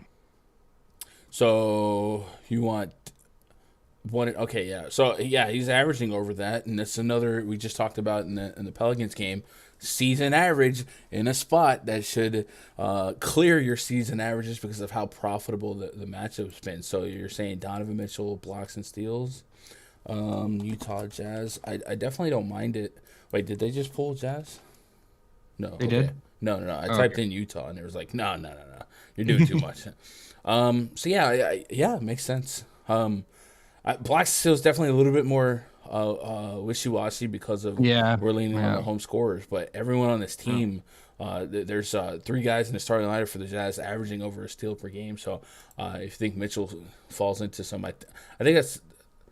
A: So you want one? Okay, yeah. So yeah, he's averaging over that, and that's another we just talked about in the Pelicans game. Season average in a spot that should clear your season averages because of how profitable the matchup's been. So you're saying Donovan Mitchell blocks and steals, Utah Jazz. I definitely don't mind it. Wait, did they just pull Jazz? No,
B: they did.
A: No. I typed in Utah and it was like, no. You're doing too much. So yeah, makes sense. Blocks and steals definitely a little bit more wishy-washy because of we're leaning on the home scorers, but everyone on this team, there's 3 guys in the starting lineup for the Jazz averaging over a steal per game. So if you think Mitchell falls into some, I think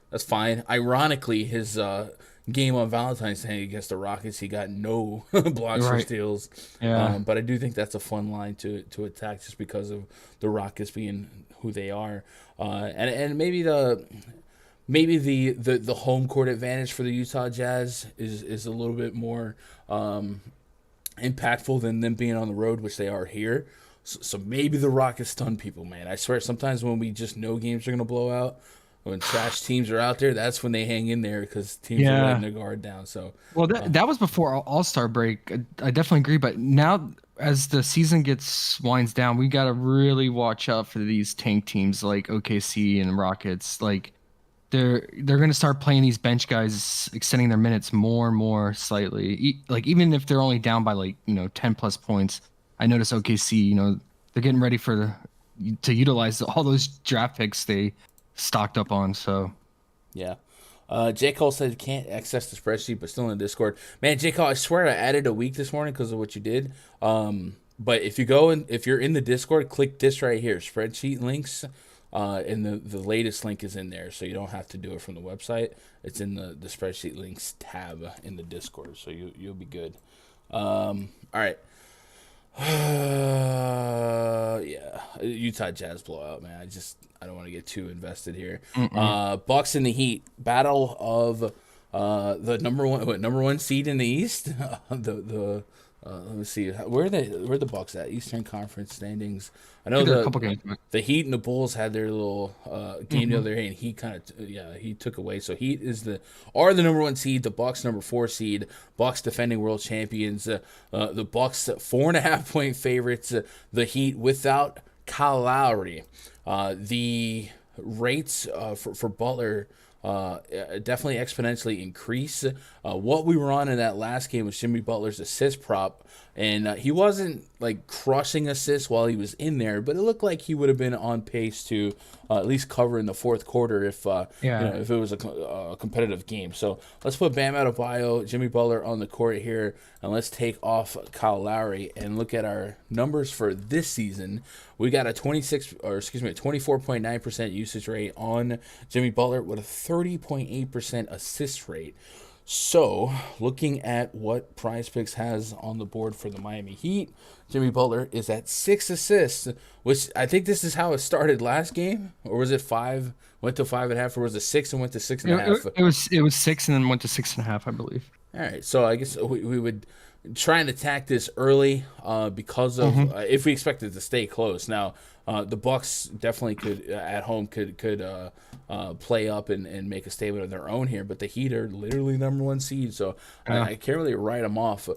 A: that's fine. Ironically, his game on Valentine's Day against the Rockets, he got no blocks or steals. Yeah. But I do think that's a fun line to attack just because of the Rockets being who they are, and maybe the home court advantage for the Utah Jazz is a little bit more impactful than them being on the road, which they are here. So maybe the Rockets stun people, man. I swear, sometimes when we just know games are going to blow out, when trash teams are out there, that's when they hang in there because teams are letting their guard down. So
B: that was before All-Star break. I definitely agree, but now as the season winds down, we got to really watch out for these tank teams like OKC and Rockets. Like, they're going to start playing these bench guys, extending their minutes more and more slightly. Like, even if they're only down by 10 plus points, I notice OKC, they're getting ready to utilize all those draft picks they stocked up on. So
A: yeah. J. Cole said can't access the spreadsheet, but still in the Discord. Man, J. Cole, I swear I added a week this morning because of what you did. But if you're in the Discord, click this right here, spreadsheet links. And the latest link is in there, so you don't have to do it from the website. It's in the spreadsheet links tab in the Discord, so you'll be good. All right. Yeah, Utah Jazz blowout, man. I don't want to get too invested here. Bucks and the Heat, battle of the number one seed in the East. Let me see where the Bucks at Eastern Conference standings. I know the Heat and the Bulls had their little game the other day, and he took away. So Heat are the number 1 seed. The Bucks number 4 seed. Bucks defending world champions. The Bucks 4.5 point favorites. The Heat without Kyle Lowry. The rates for Butler definitely exponentially increase. What we were on in that last game was Jimmy Butler's assist prop, and he wasn't like crushing assists while he was in there, but it looked like he would have been on pace to at least cover in the fourth quarter if if it was a competitive game. So let's put Bam Adebayo, Jimmy Butler on the court here, and let's take off Kyle Lowry and look at our numbers for this season. We got a 24.9% usage rate on Jimmy Butler with a 30.8% assist rate. So, looking at what PrizePicks has on the board for the Miami Heat, Jimmy Butler is at 6 assists, which I think this is how it started last game, or was it 5? Went to 5.5, or was it 6 and went to 6.5?
B: It was 6 and then went to 6.5, I believe.
A: All right, so I guess we would try and attack this early because of if we expect it to stay close. Now, the Bucks definitely could at home could play up and make a statement of their own here, but the Heat are literally number 1 seed, so I can't really write them off.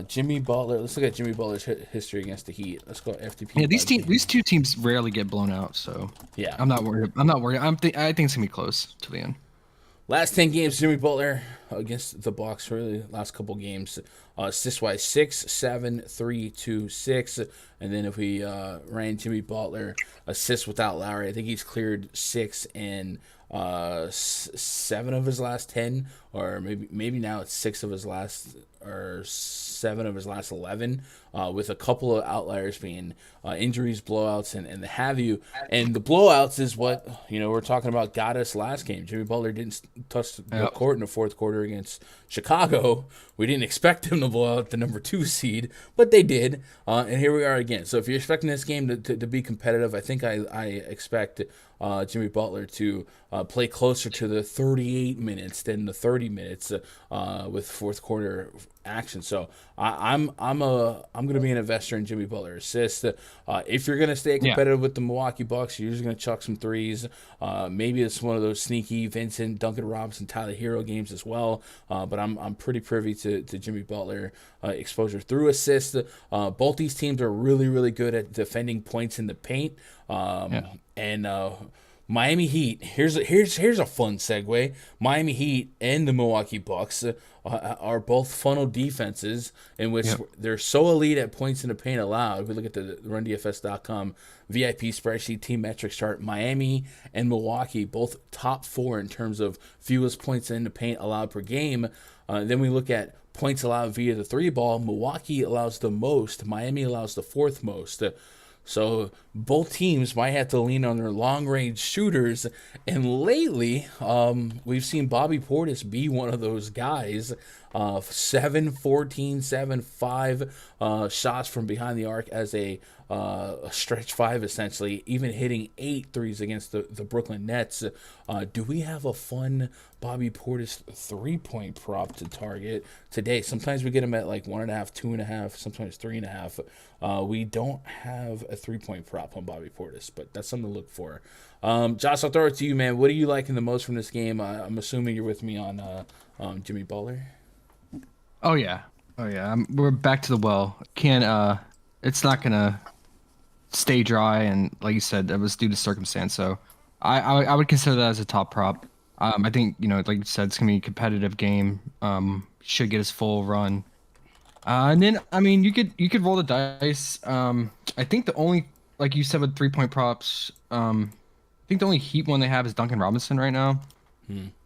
A: Jimmy Butler. Let's look at Jimmy Butler's history against the Heat. Let's go FTP.
B: Yeah, these two teams rarely get blown out, so
A: yeah,
B: I'm not worried. I think it's gonna be close to the end.
A: Last 10 games, Jimmy Butler against the Bucks, really, last couple games. Assist-wise, 6, 7, 3, 2, 6. And then if we ran Jimmy Butler assists without Lowry, I think he's cleared 6 and 7 of his last 10, or maybe now it's 6 of his last, or 7 of his last 11, with a couple of outliers being injuries, blowouts, and the have you. And the blowouts is what we're talking about got us last game. Jimmy Butler didn't touch the court in the fourth quarter against Chicago. We didn't expect him to blow out the number 2 seed, but they did. And here we are again. So if you're expecting this game to be competitive, I think I expect Jimmy Butler to play closer to the 38 minutes than the 30 minutes with fourth quarter action. So I'm going to be an investor in Jimmy Butler assists. If you're going to stay competitive with the Milwaukee Bucks, you're just going to chuck some threes. Maybe it's one of those sneaky Vincent, Duncan Robinson, Tyler Hero games as well. But I'm pretty privy to Jimmy Butler exposure through assists. Both these teams are really, really good at defending points in the paint. And Miami Heat. Here's a fun segue. Miami Heat and the Milwaukee Bucks are both funnel defenses in which they're so elite at points in the paint allowed. If we look at the RunDFS.com VIP spreadsheet team metrics chart, Miami and Milwaukee both top 4 in terms of fewest points in the paint allowed per game. Then we look at points allowed via the 3-ball. Milwaukee allows the most. Miami allows the 4th most. So both teams might have to lean on their long-range shooters. And lately, we've seen Bobby Portis be one of those guys. 7, 14, 7, 5 shots from behind the arc as a stretch 5, essentially, even hitting 8 threes against the Brooklyn Nets. Do we have a fun Bobby Portis 3-point prop to target today? Sometimes we get him at like 1.5, 2.5, sometimes 3.5. We don't have a 3-point prop on Bobby Portis, but that's something to look for. Josh, I'll throw it to you, man. What are you liking the most from this game? I'm assuming you're with me on Jimmy Butler.
B: Oh yeah. We're back to the well. It's not gonna stay dry, and like you said, that was due to circumstance. So I would consider that as a top prop. I think like you said, it's gonna be a competitive game. Should get his full run. And then you could roll the dice. I think the only, like you said with 3-point props, I think the only Heat one they have is Duncan Robinson right now.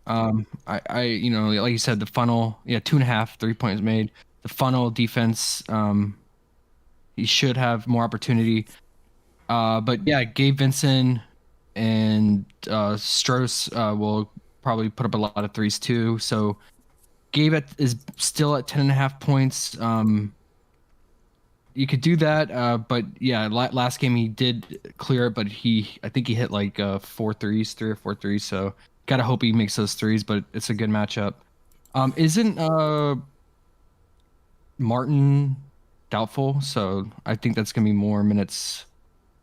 B: Like you said, the funnel, 2.5 3-points made. The funnel defense, he should have more opportunity. But yeah, Gabe Vincent and Strauss will probably put up a lot of threes too. So Gabe is still at 10.5 points. You could do that, but yeah, last game he did clear it, but I think he hit like 3 or 4 threes. So gotta hope he makes those threes, but it's a good matchup. Isn't Martin doubtful? So I think that's gonna be more minutes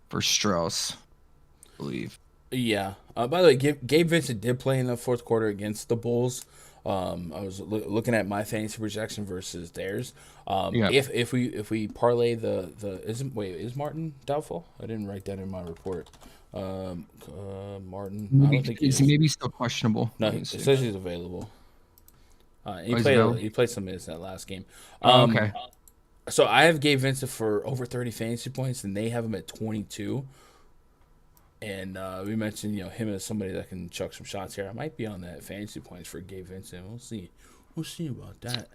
B: for Strauss, I believe.
A: Yeah. By the way, Gabe Vincent did play in the fourth quarter against the Bulls. I was looking at my fantasy projection versus theirs. If we parlay is Martin doubtful? I didn't write that in my report. Martin, I don't think
B: is he maybe still questionable?
A: No, it says he's available. He played some minutes in that last game.
B: Okay.
A: So I have Gabe Vincent for over 30 fantasy points, and they have him at 22. And we mentioned, him as somebody that can chuck some shots here. I might be on that fantasy points for Gabe Vincent. We'll see. We'll see about that.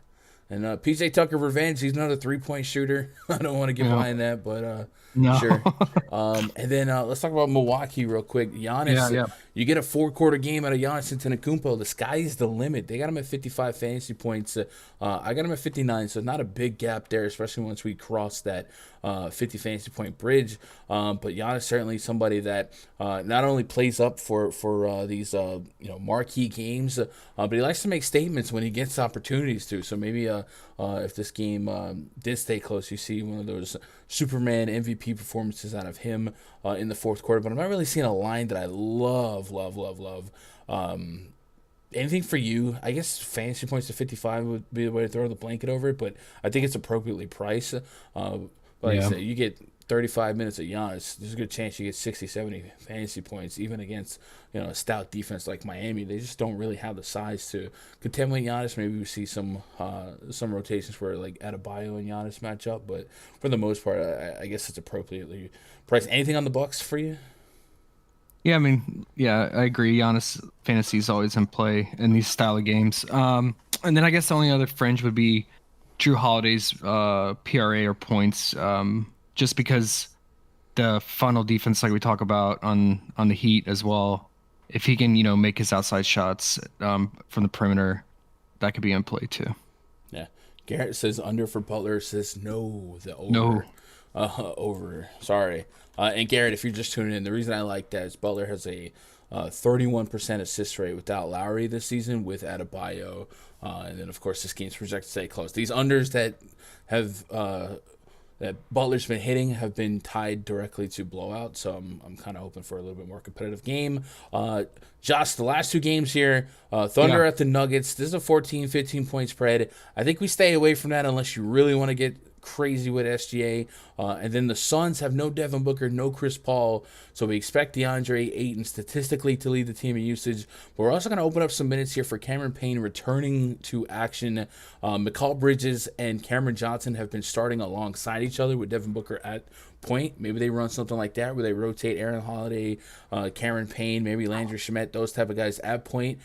A: And PJ Tucker revenge. He's another 3-point shooter. I don't want to get behind that, but
B: no.
A: Sure. And then let's talk about Milwaukee real quick. Giannis, you get a 4-quarter game out of Giannis Antetokounmpo. The sky's the limit. They got him at 55 fantasy points. I got him at 59, so not a big gap there, especially once we cross that 50 fantasy point bridge. But Giannis certainly somebody that not only plays up for these marquee games, but he likes to make statements when he gets opportunities to. So maybe if this game did stay close, you see one of those Superman MVP performances out of him in the fourth quarter. But I'm not really seeing a line that I love. Anything for you? I guess fantasy points to 55 would be the way to throw the blanket over it, but I think it's appropriately priced. Like I said, you get 35 minutes of Giannis, there's a good chance you get 60, 70 fantasy points, even against a stout defense like Miami. They just don't really have the size to contend with Giannis. Maybe we see some rotations where like Adebayo and Giannis match up, but for the most part, I guess it's appropriately priced. Anything on the Bucks for you?
B: Yeah, I mean, yeah, I agree. Giannis fantasy is always in play in these style of games. And then I guess the only other fringe would be Drew Holiday's PRA or points, just because the funnel defense, like we talk about on the Heat as well. If he can, make his outside shots from the perimeter, that could be in play too.
A: Yeah, Garrett says under for Butler. Says no, the over.
B: No.
A: Over. Sorry. And Garrett, if you're just tuning in, the reason I like that is Butler has a 31% assist rate without Lowry this season with Adebayo. And then, of course, this game's projected to stay close. These unders that have that Butler's been hitting have been tied directly to blowouts, so I'm kind of hoping for a little bit more competitive game. Josh, the last two games here, Thunder at the Nuggets. This is a 14, 15-point spread. I think we stay away from that unless you really want to get crazy with SGA. And then the Suns have no Devin Booker, no Chris Paul, so we expect DeAndre Ayton statistically to lead the team in usage. But we're also going to open up some minutes here for Cameron Payne returning to action. Mikal Bridges and Cameron Johnson have been starting alongside each other with Devin Booker at point. Maybe they run something like that where they rotate Aaron Holiday, Cameron Payne, maybe Landry Shamet, those type of guys at point.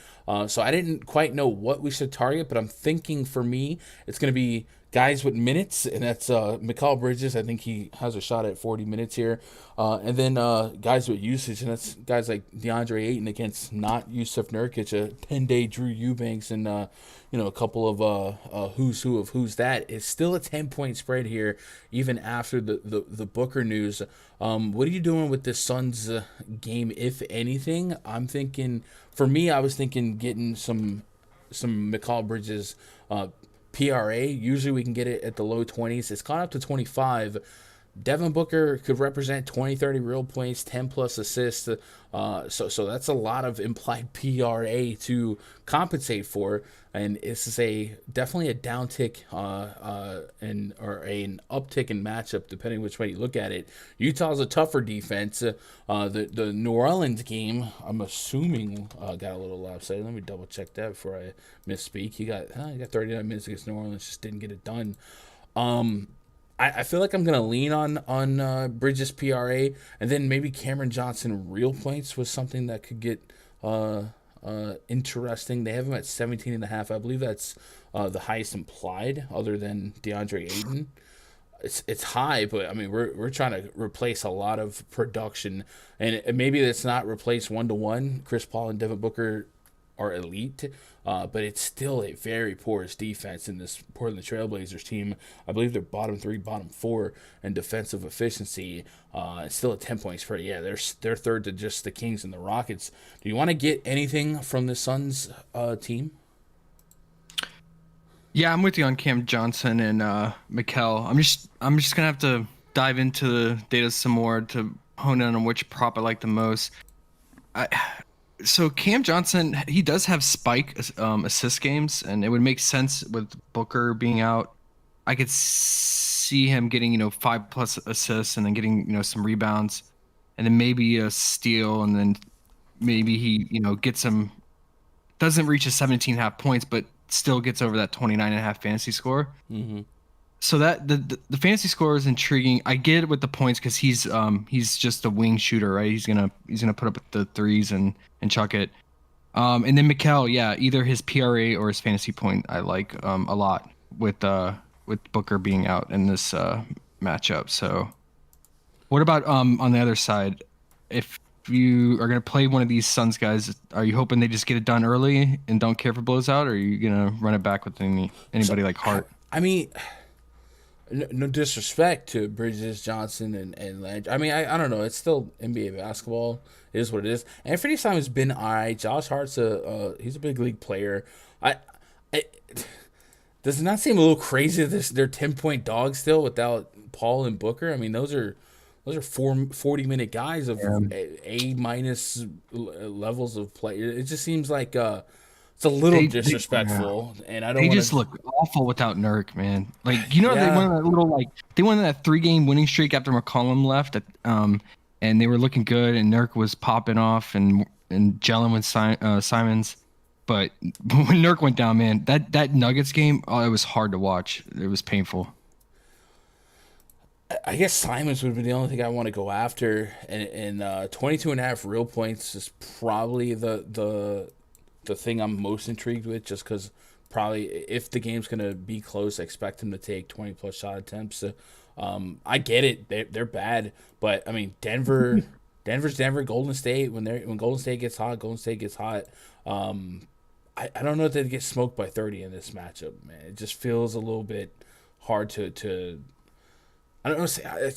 A: So I didn't quite know what we should target, but I'm thinking for me it's going to be guys with minutes, and that's Mikal Bridges. I think he has a shot at 40 minutes here. And then guys with usage, and that's guys like DeAndre Ayton against not Yusuf Nurkic, a 10-day Drew Eubanks, and a couple of who's who of who's that. It's still a 10-point spread here, even after the Booker news. What are you doing with this Suns game, if anything? I'm thinking, for me, I was thinking getting some Mikal Bridges PRA. Usually we can get it at the low 20s. It's gone up to 25. Devin Booker could represent 20, 30 real points, 10 plus assists. So that's a lot of implied PRA to compensate for. And this is definitely a downtick or an uptick in matchup, depending which way you look at it. Utah's a tougher defense. The New Orleans game, I'm assuming, got a little lopsided. Let me double check that before I misspeak. He got 39 minutes against New Orleans, just didn't get it done. I feel like I'm going to lean on Bridges PRA, and then maybe Cameron Johnson real points was something that could get interesting. They have him at 17.5. I believe that's the highest implied, other than DeAndre Ayton. It's high, but I mean we're trying to replace a lot of production, and maybe that's not replace 1-to-1. Chris Paul and Devin Booker are elite, but it's still a very porous defense in this Portland Trailblazers team. I believe they're bottom 3, bottom 4 in defensive efficiency. It's still a 10-point spread. Yeah, they're third to just the Kings and the Rockets. Do you want to get anything from the Suns team?
B: Yeah, I'm with you on Cam Johnson and Mikal. I'm just gonna have to dive into the data some more to hone in on which prop I like the most. So Cam Johnson, he does have spike assist games, and it would make sense with Booker being out. I could see him getting 5+ assists and then getting some rebounds, and then maybe a steal, and then maybe he gets some, doesn't reach a 17.5 points, but still gets over that 29.5 fantasy score.
A: Mm-hmm.
B: So that the fantasy score is intriguing. I get it with the points because he's just a wing shooter, right? He's gonna put up the threes and chuck it. And then Mikal, yeah, either his PRA or his fantasy point I like a lot with Booker being out in this matchup. So what about on the other side? If you are gonna play one of these Suns guys, are you hoping they just get it done early and don't care if it blows out, or are you gonna run it back with anybody like Hart?
A: I mean, no disrespect to Bridges, Johnson, and Landry. I mean, I don't know. It's still NBA basketball. It is what it is. And Freddie Simon's been all right. Josh Hart's he's a big league player. Does it not seem a little crazy that they're 10-point dogs still without Paul and Booker? I mean, those are 40-minute guys of A- levels of play. It just seems like it's a little disrespectful, and I don't.
B: They just look awful without Nurk, man. Like they went on that 3-game winning streak after McCollum left, and they were looking good, and Nurk was popping off and gelling with Simons. But when Nurk went down, man, that Nuggets game, it was hard to watch. It was painful.
A: I guess Simons would be the only thing I want to go after, and 22.5 real points is probably the thing I'm most intrigued with, just because probably if the game's going to be close, I expect him to take 20-plus shot attempts. So, I get it. They're bad, but, I mean, Denver's Denver. Golden State, when Golden State gets hot, Golden State gets hot. I don't know if they'd get smoked by 30 in this matchup, man. It just feels a little bit hard to I don't know. I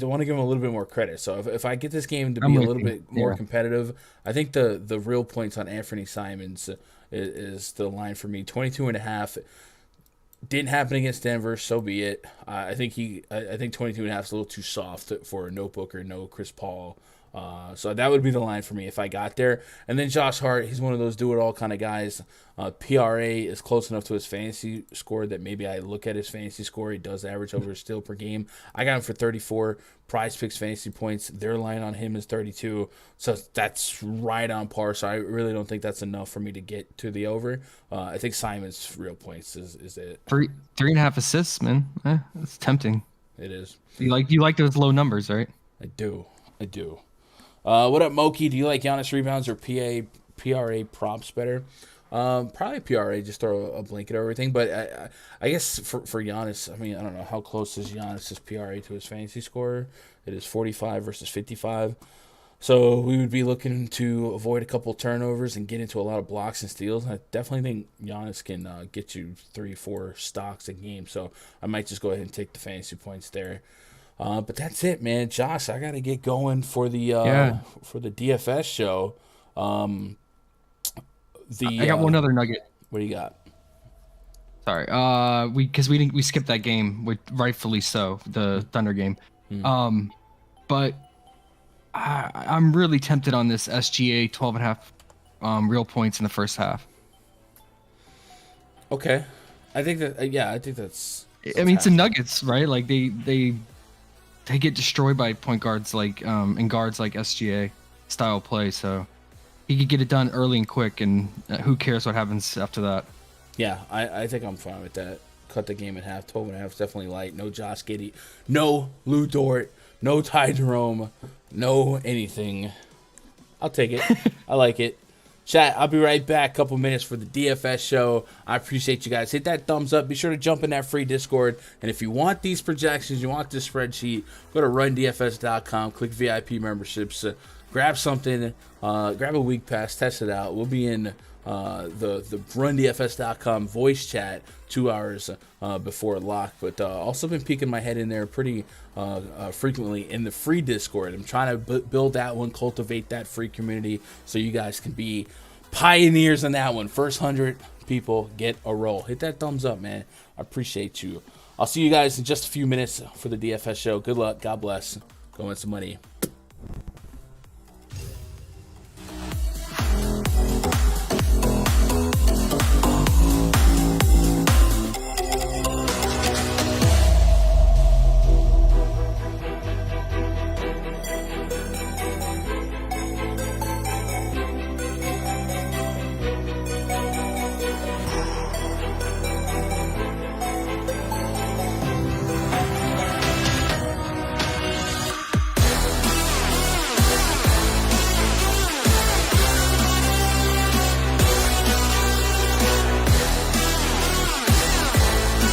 A: want to give him a little bit more credit. So if I get this game to be a little bit more competitive, I think the real points on Anthony Simons is the line for me. 22.5 didn't happen against Denver, so be it. I think 22.5 is a little too soft for no Booker, no Chris Paul. So that would be the line for me if I got there. And then Josh Hart, he's one of those do-it-all kind of guys. PRA is close enough to his fantasy score that maybe I look at his fantasy score. He does average over a steal per game. I got him for 34. PrizePicks fantasy points, their line on him is 32. So that's right on par. So I really don't think that's enough for me to get to the over. I think Simon's real points is it.
B: 3.5 assists, man. It's tempting.
A: It is.
B: You like those low numbers, right?
A: I do. What up, Moki? Do you like Giannis rebounds or PRA props better? Probably PRA, just throw a blanket over everything. But I guess for Giannis, I mean, I don't know how close is Giannis' PRA to his fantasy score. It is 45 versus 55. So we would be looking to avoid a couple turnovers and get into a lot of blocks and steals. I definitely think Giannis can get you 3-4 stocks a game. So I might just go ahead and take the fantasy points there. But that's it, man. Josh, I gotta get going for the DFS show. I
B: got one other nugget.
A: What do you got?
B: Sorry, we skipped that game, which rightfully so, the Thunder game. But I'm really tempted on this SGA 12.5 real points in the first half.
A: Okay, I think that's.
B: I mean, it's the Nuggets, right? Like they get destroyed by point guards and guards like SGA style play. So he could get it done early and quick, and who cares what happens after that?
A: Yeah, I think I'm fine with that. Cut the game in half. 12.5 is definitely light. No Josh Giddey, no Lou Dort, no Ty Jerome, no anything. I'll take it. I like it. Chat, I'll be right back. Couple minutes for the DFS show. I appreciate you guys. Hit that thumbs up. Be sure to jump in that free Discord. And if you want these projections, you want this spreadsheet, go to rundfs.com, click VIP memberships, grab something, grab a week pass, test it out. We'll be in the rundfs.com voice chat 2 hours before lock. But also been peeking my head in there pretty frequently in the free Discord. I'm trying to build that one, cultivate that free community so you guys can be pioneers on that one. First 100 people get a roll. Hit that thumbs up, man. I appreciate you. I'll see you guys in just a few minutes for the DFS show. Good luck. God bless. Go win some money.